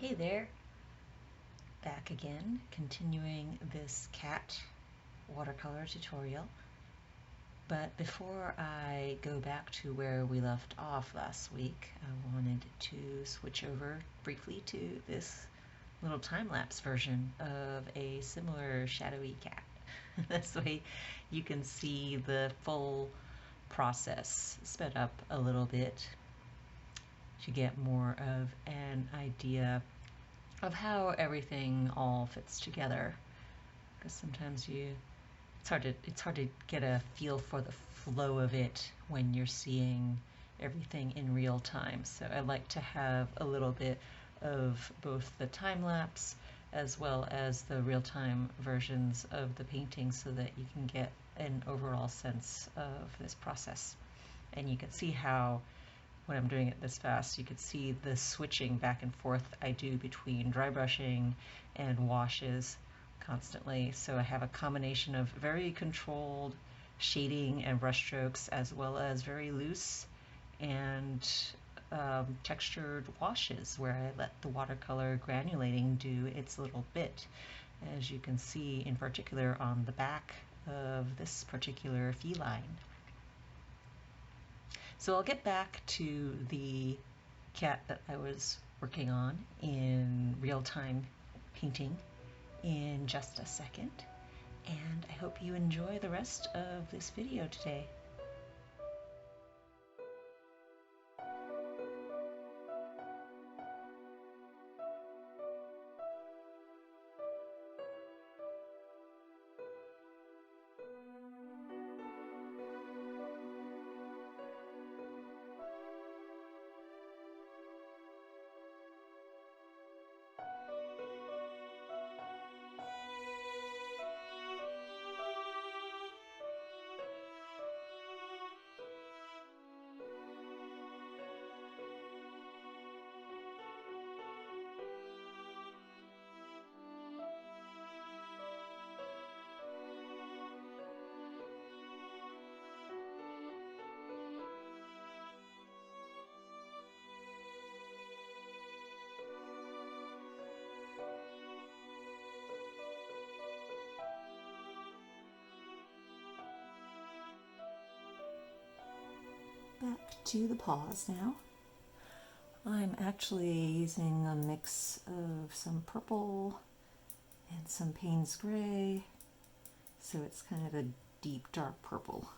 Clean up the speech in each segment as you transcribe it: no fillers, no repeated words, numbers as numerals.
Hey there, back again, continuing this cat watercolor tutorial. But before I go back to where we left off last week, I wanted to switch over briefly to this little time-lapse version of a similar shadowy cat. This way you can see the full process sped up a little bit to get more of an idea of how everything all fits together. Because sometimes it's hard to get a feel for the flow of it when you're seeing everything in real time. So I like to have a little bit of both the time lapse as well as the real time versions of the painting so that you can get an overall sense of this process. And you can see how when I'm doing it this fast, you could see the switching back and forth I do between dry brushing and washes constantly. So I have a combination of very controlled shading and brush strokes as well as very loose and textured washes where I let the watercolor granulating do its little bit, as you can see in particular on the back of this particular feline. So I'll get back to the cat that I was working on in real-time painting in just a second, and I hope you enjoy the rest of this video today. Back to the paws now. I'm actually using a mix of some purple and some Payne's Gray, so it's kind of a deep dark purple.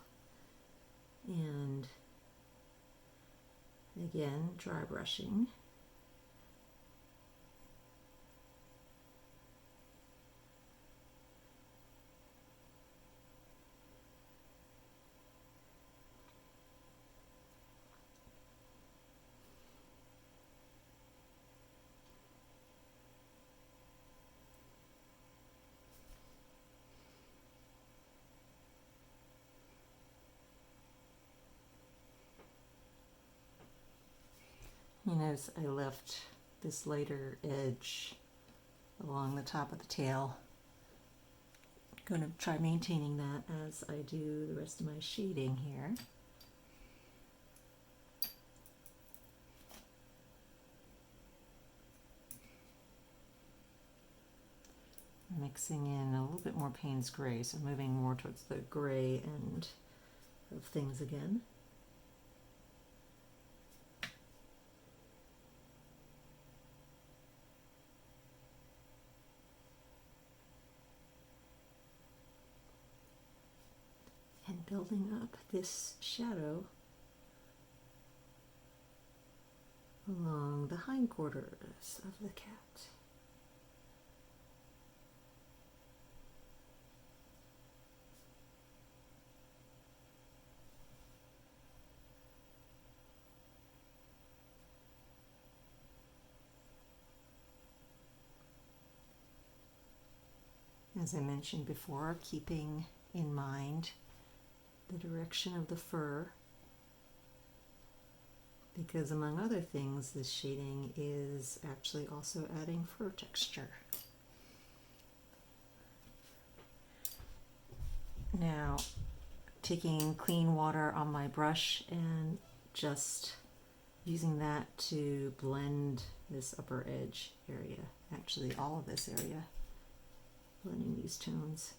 And again, dry brushing. You notice I left this lighter edge along the top of the tail. I'm going to try maintaining that as I do the rest of my shading here. Mixing in a little bit more Payne's Gray, so moving more towards the gray end of things again. And building up this shadow along the hindquarters of the cat. As I mentioned before, keeping in mind the direction of the fur, because among other things, this shading is actually also adding fur texture. Now, taking clean water on my brush and just using that to blend this upper edge area, actually all of this area, blending these tones.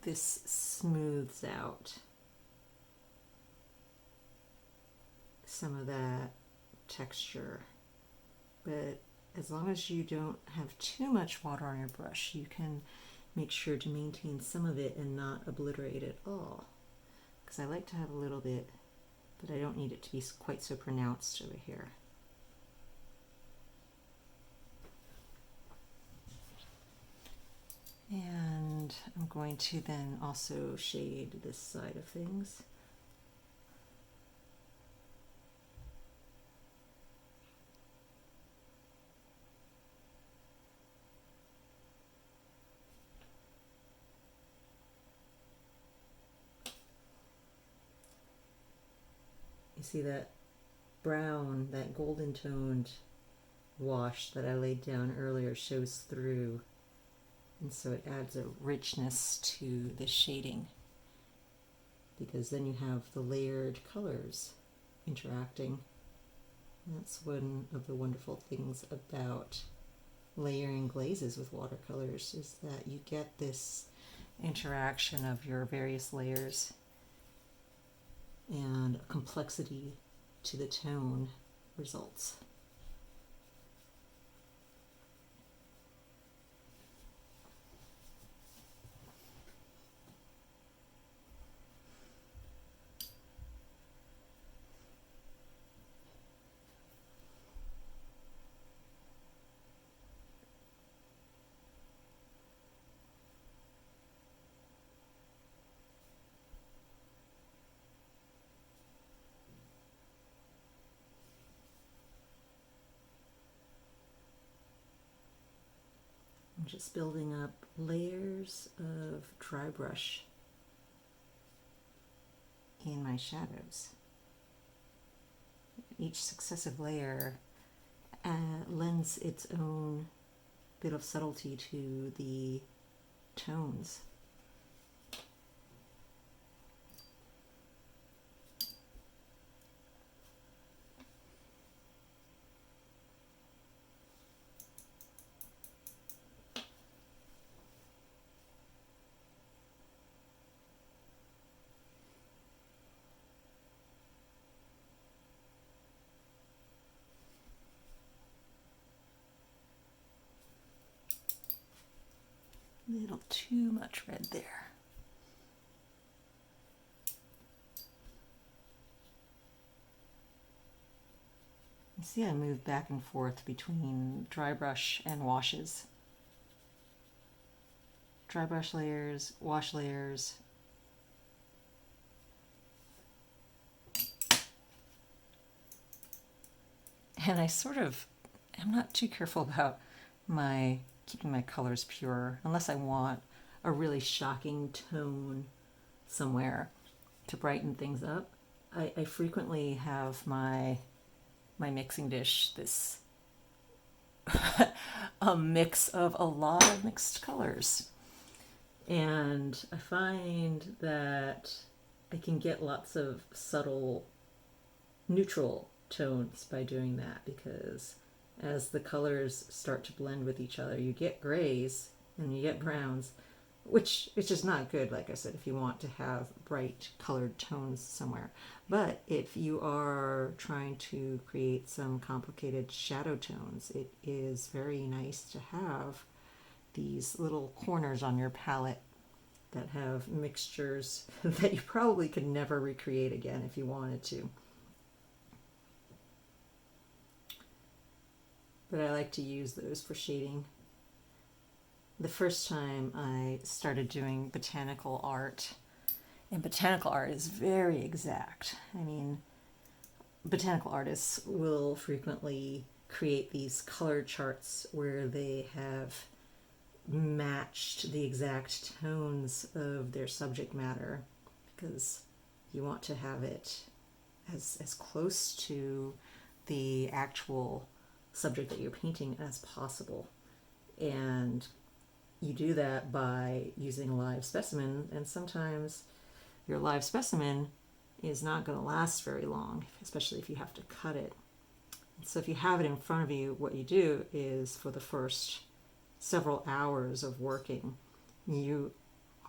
This smooths out some of that texture, but as long as you don't have too much water on your brush, you can make sure to maintain some of it and not obliterate it all, because I like to have a little bit, but I don't need it to be quite so pronounced over here. And I'm going to then also shade this side of things. You see that brown, that golden toned wash that I laid down earlier shows through. And so it adds a richness to the shading, because then you have the layered colors interacting. And that's one of the wonderful things about layering glazes with watercolors, is that you get this interaction of your various layers and complexity to the tone results. I'm just building up layers of dry brush in my shadows. Each successive layer lends its own bit of subtlety to the tones. A little too much red there. You see I move back and forth between dry brush and washes. Dry brush layers, wash layers. And I'm not too careful about keeping my colors pure, unless I want a really shocking tone somewhere to brighten things up. I frequently have my mixing dish this a mix of a lot of mixed colors, and I find that I can get lots of subtle neutral tones by doing that, because as the colors start to blend with each other, you get grays and you get browns, which is just not good, like I said, if you want to have bright colored tones somewhere. But if you are trying to create some complicated shadow tones, it is very nice to have these little corners on your palette that have mixtures that you probably could never recreate again if you wanted to. But I like to use those for shading. The first time I started doing botanical art, and botanical art is very exact. I mean, botanical artists will frequently create these color charts where they have matched the exact tones of their subject matter, because You want to have it as close to the actual subject that you're painting as possible. And you do that by using a live specimen, and sometimes your live specimen is not going to last very long, especially if you have to cut it. So if you have it in front of you, what you do is for the first several hours of working, you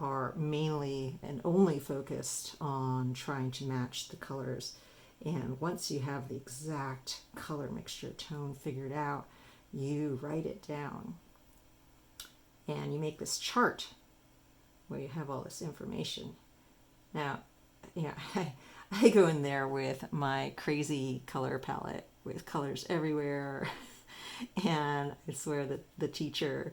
are mainly and only focused on trying to match the colors. And once you have the exact color mixture tone figured out, you write it down. And you make this chart where you have all this information. Now, I go in there with my crazy color palette with colors everywhere. And I swear that the teacher,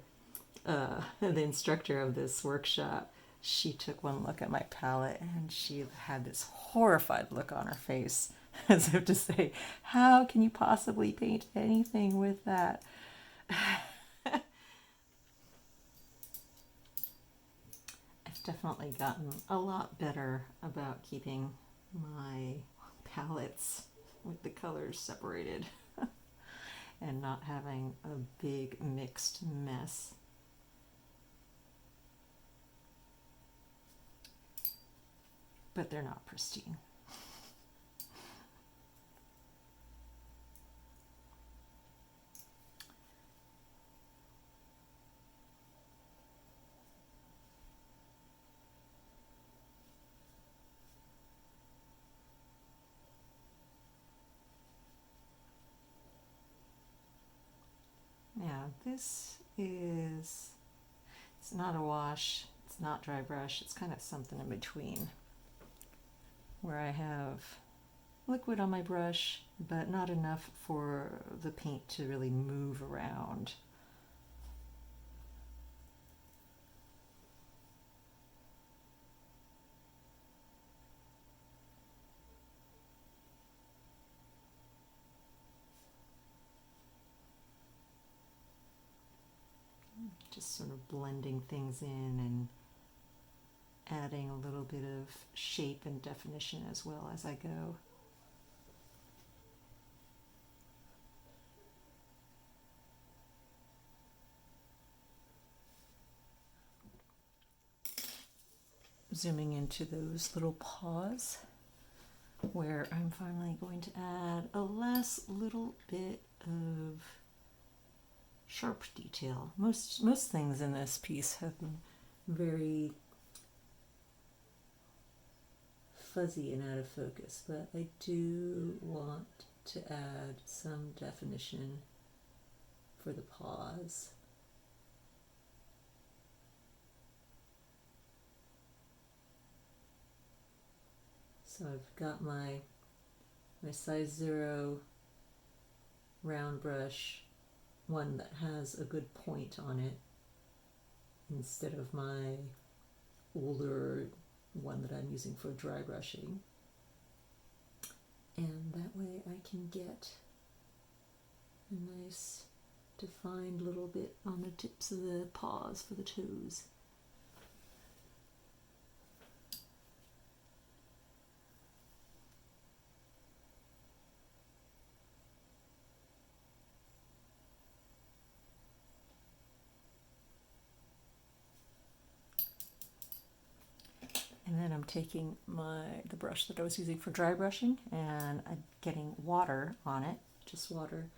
the instructor of this workshop, she took one look at my palette and she had this horrified look on her face, as if to say, how can you possibly paint anything with that? I've definitely gotten a lot better about keeping my palettes with the colors separated and not having a big mixed mess. But they're not pristine. Yeah, this is, it's not a wash, it's not dry brush, it's kind of something in between, where I have liquid on my brush, but not enough for the paint to really move around. Just sort of blending things in and adding a little bit of shape and definition as well as I go. Zooming into those little paws where I'm finally going to add a last little bit of sharp detail. Most things in this piece have been very fuzzy and out of focus, but I do want to add some definition for the paws. So I've got my size 0 round brush, one that has a good point on it, instead of my older one that I'm using for dry brushing. And that way I can get a nice defined little bit on the tips of the paws for the toes. And then I'm taking the brush that I was using for dry brushing, and I'm getting water on it, just water,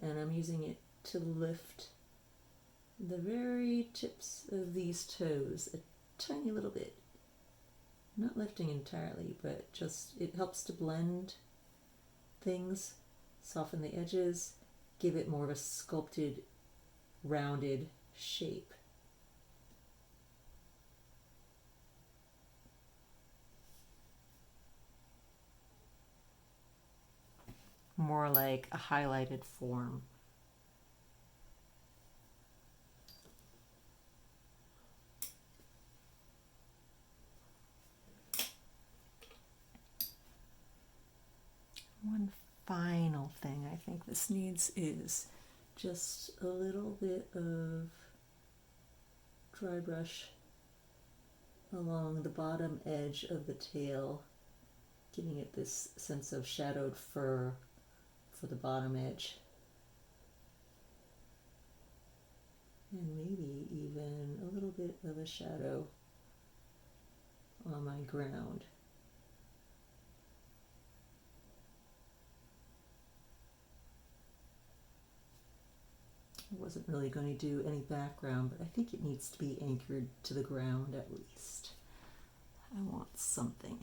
and I'm using it to lift the very tips of these toes a tiny little bit. Not lifting entirely, but just it helps to blend things, soften the edges, give it more of a sculpted, rounded shape. More like a highlighted form. One final thing I think this needs is just a little bit of dry brush along the bottom edge of the tail giving it this sense of shadowed fur for the bottom edge. And maybe even a little bit of a shadow on my ground. I wasn't really going to do any background, but I think it needs to be anchored to the ground at least. I want something.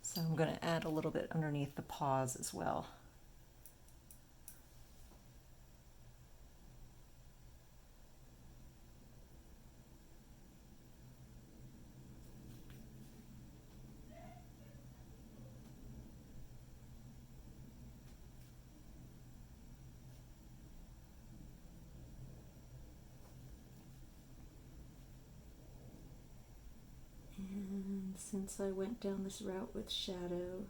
So I'm going to add a little bit underneath the paws as well. And since I went down this route with shadow,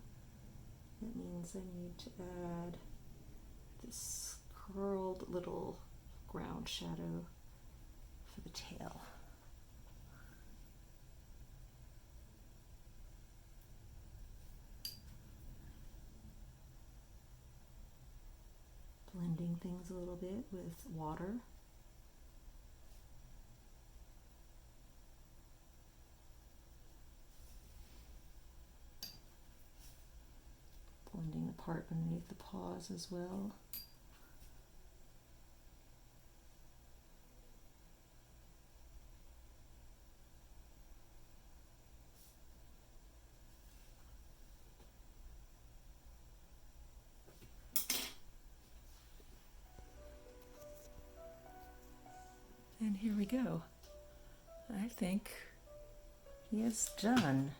that means I need to add this curled little ground shadow for the tail. Blending things a little bit with water. Blending the part underneath the paws as well. And here we go. I think he is done.